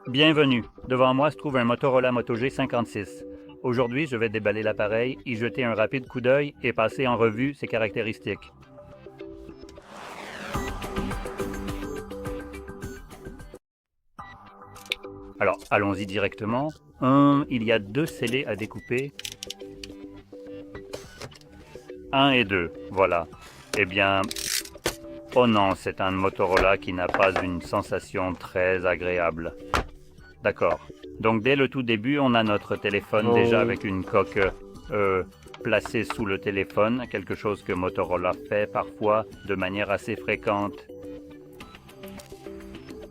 Bienvenue. Devant moi se trouve un Motorola Moto G56. Aujourd'hui, je vais déballer l'appareil, y jeter un rapide coup d'œil et passer en revue ses caractéristiques. Alors, allons-y directement. Il y a deux scellés à découper. 1 et 2, voilà. Eh bien, oh non, c'est un Motorola qui n'a pas une sensation très agréable. D'accord. Donc dès le tout début, on a notre téléphone déjà avec une coque placée sous le téléphone, quelque chose que Motorola fait parfois de manière assez fréquente.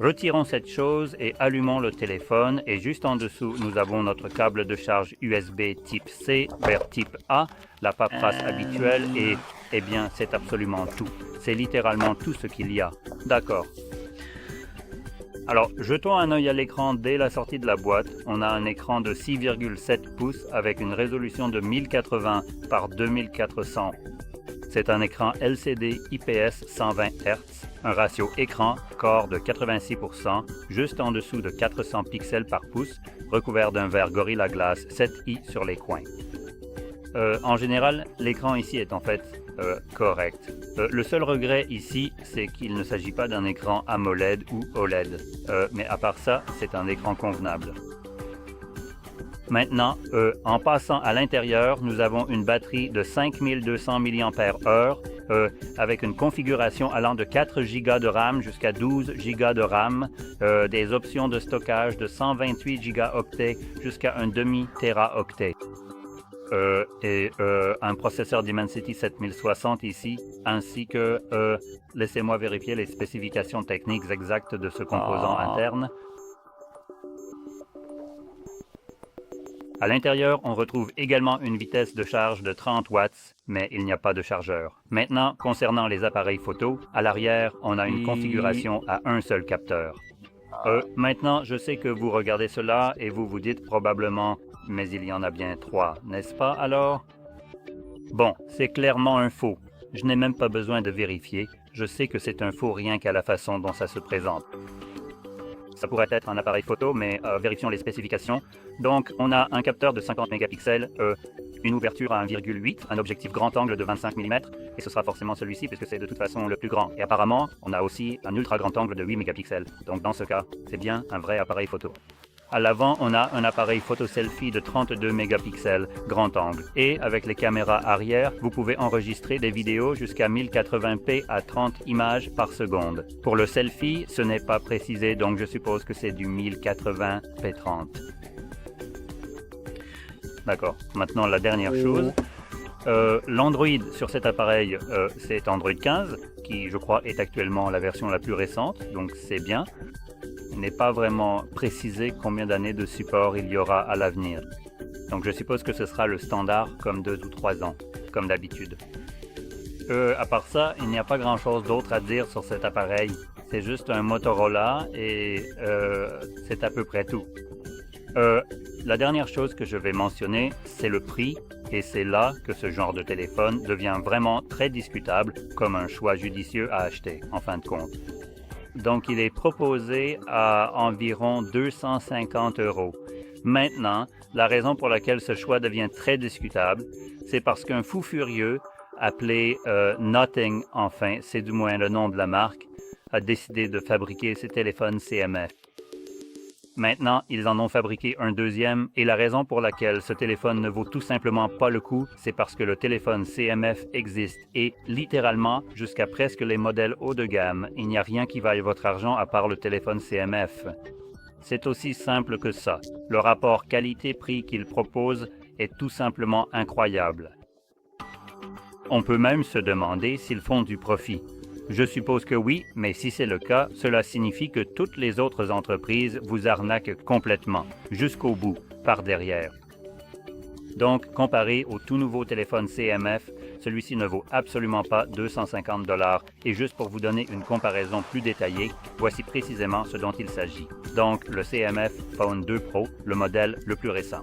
Retirons cette chose et allumons le téléphone et juste en dessous, nous avons notre câble de charge USB type C vers type A, la paperasse habituelle et, eh bien, c'est absolument tout. C'est littéralement tout ce qu'il y a. D'accord. Alors, jetons un œil à l'écran dès la sortie de la boîte. On a un écran de 6,7 pouces avec une résolution de 1080 par 2400. C'est un écran LCD IPS 120 Hz, un ratio écran-corps de 86%, juste en dessous de 400 pixels par pouce, recouvert d'un verre Gorilla Glass 7i sur les coins. En général, l'écran ici est en fait correct. Le seul regret ici, c'est qu'il ne s'agit pas d'un écran AMOLED ou OLED. Mais à part ça, c'est un écran convenable. Maintenant, en passant à l'intérieur, nous avons une batterie de 5200 mAh avec une configuration allant de 4 Go de RAM jusqu'à 12 Go de RAM, des options de stockage de 128 Go jusqu'à un demi-téraoctet. Un processeur Dimensity 7060 ici, ainsi que, laissez-moi vérifier les spécifications techniques exactes de ce composant interne. À l'intérieur, on retrouve également une vitesse de charge de 30 watts, mais il n'y a pas de chargeur. Maintenant, concernant les appareils photo, à l'arrière, on a une configuration à un seul capteur. Maintenant, je sais que vous regardez cela et vous vous dites probablement « mais il y en a bien 3, n'est-ce pas alors ?» Bon, c'est clairement un faux. Je n'ai même pas besoin de vérifier. Je sais que c'est un faux rien qu'à la façon dont ça se présente. Ça pourrait être un appareil photo, mais vérifions les spécifications. Donc, on a un capteur de 50 mégapixels, une ouverture à 1,8, un objectif grand angle de 25 mm, et ce sera forcément celui-ci puisque c'est de toute façon le plus grand. Et apparemment, on a aussi un ultra grand angle de 8 mégapixels. Donc dans ce cas, c'est bien un vrai appareil photo. À l'avant, on a un appareil photo selfie de 32 mégapixels, grand angle. Et avec les caméras arrière, vous pouvez enregistrer des vidéos jusqu'à 1080p à 30 images par seconde. Pour le selfie, ce n'est pas précisé, donc je suppose que c'est du 1080p30. D'accord. Maintenant, la dernière chose. L'Android sur cet appareil, c'est Android 15, qui, je crois, est actuellement la version la plus récente, donc c'est bien. Il n'est pas vraiment précisé combien d'années de support il y aura à l'avenir. Donc je suppose que ce sera le standard comme 2 ou 3 ans, comme d'habitude. À part ça, il n'y a pas grand-chose d'autre à dire sur cet appareil. C'est juste un Motorola et c'est à peu près tout. La dernière chose que je vais mentionner, c'est le prix, et c'est là que ce genre de téléphone devient vraiment très discutable comme un choix judicieux à acheter, en fin de compte. Donc, il est proposé à environ 250 €. Maintenant, la raison pour laquelle ce choix devient très discutable, c'est parce qu'un fou furieux, appelé Nothing, enfin, c'est du moins le nom de la marque, a décidé de fabriquer ces téléphones CMF. Maintenant, ils en ont fabriqué un deuxième, et la raison pour laquelle ce téléphone ne vaut tout simplement pas le coup, c'est parce que le téléphone CMF existe, et littéralement, jusqu'à presque les modèles haut de gamme, il n'y a rien qui vaille votre argent à part le téléphone CMF. C'est aussi simple que ça. Le rapport qualité-prix qu'ils proposent est tout simplement incroyable. On peut même se demander s'ils font du profit. Je suppose que oui, mais si c'est le cas, cela signifie que toutes les autres entreprises vous arnaquent complètement, jusqu'au bout, par derrière. Donc, comparé au tout nouveau téléphone CMF, celui-ci ne vaut absolument pas 250 $. Et juste pour vous donner une comparaison plus détaillée, voici précisément ce dont il s'agit. Donc, le CMF Phone 2 Pro, le modèle le plus récent.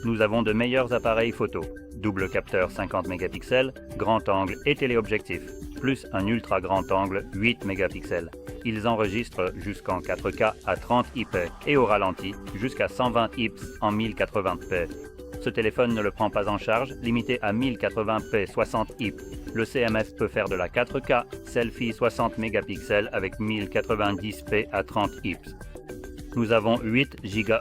Nous avons de meilleurs appareils photo, double capteur 50 mégapixels, grand angle et téléobjectif. plus un ultra grand angle 8 mégapixels. Ils enregistrent jusqu'en 4K à 30 IP et au ralenti jusqu'à 120 IPS en 1080p. Ce téléphone ne le prend pas en charge, limité à 1080p 60 IPS. Le CMF peut faire de la 4K selfie 60 mégapixels avec 1090p à 30 IPS. Nous avons 8 Go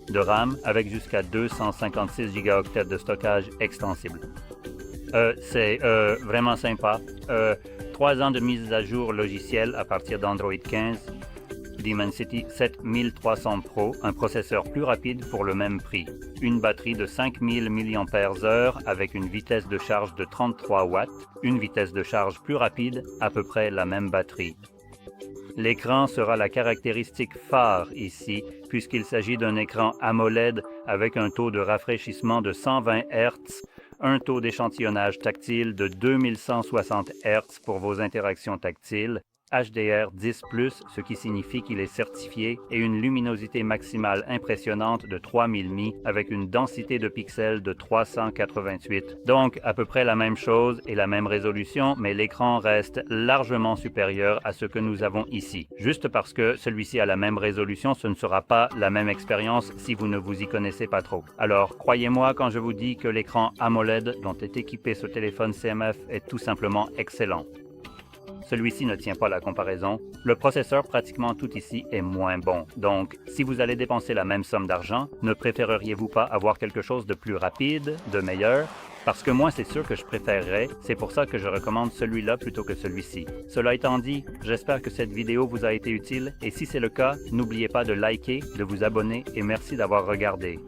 de RAM avec jusqu'à 256 Go de stockage extensible. C'est vraiment sympa. 3 ans de mise à jour logicielle à partir d'Android 15. Dimensity 7300 Pro, un processeur plus rapide pour le même prix. Une batterie de 5000 mAh avec une vitesse de charge de 33 watts. Une vitesse de charge plus rapide, à peu près la même batterie. L'écran sera la caractéristique phare ici, puisqu'il s'agit d'un écran AMOLED avec un taux de rafraîchissement de 120 Hz, un taux d'échantillonnage tactile de 2160 Hz pour vos interactions tactiles, HDR10+, ce qui signifie qu'il est certifié, et une luminosité maximale impressionnante de 3000 µ avec une densité de pixels de 388. Donc à peu près la même chose et la même résolution, mais l'écran reste largement supérieur à ce que nous avons ici. Juste parce que celui-ci a la même résolution, ce ne sera pas la même expérience si vous ne vous y connaissez pas trop. Alors croyez-moi quand je vous dis que l'écran AMOLED dont est équipé ce téléphone CMF est tout simplement excellent. Celui-ci ne tient pas la comparaison. Le processeur pratiquement tout ici est moins bon. Donc, si vous allez dépenser la même somme d'argent, ne préféreriez-vous pas avoir quelque chose de plus rapide, de meilleur? Parce que moi, c'est sûr que je préférerais, c'est pour ça que je recommande celui-là plutôt que celui-ci. Cela étant dit, j'espère que cette vidéo vous a été utile et si c'est le cas, n'oubliez pas de liker, de vous abonner et merci d'avoir regardé.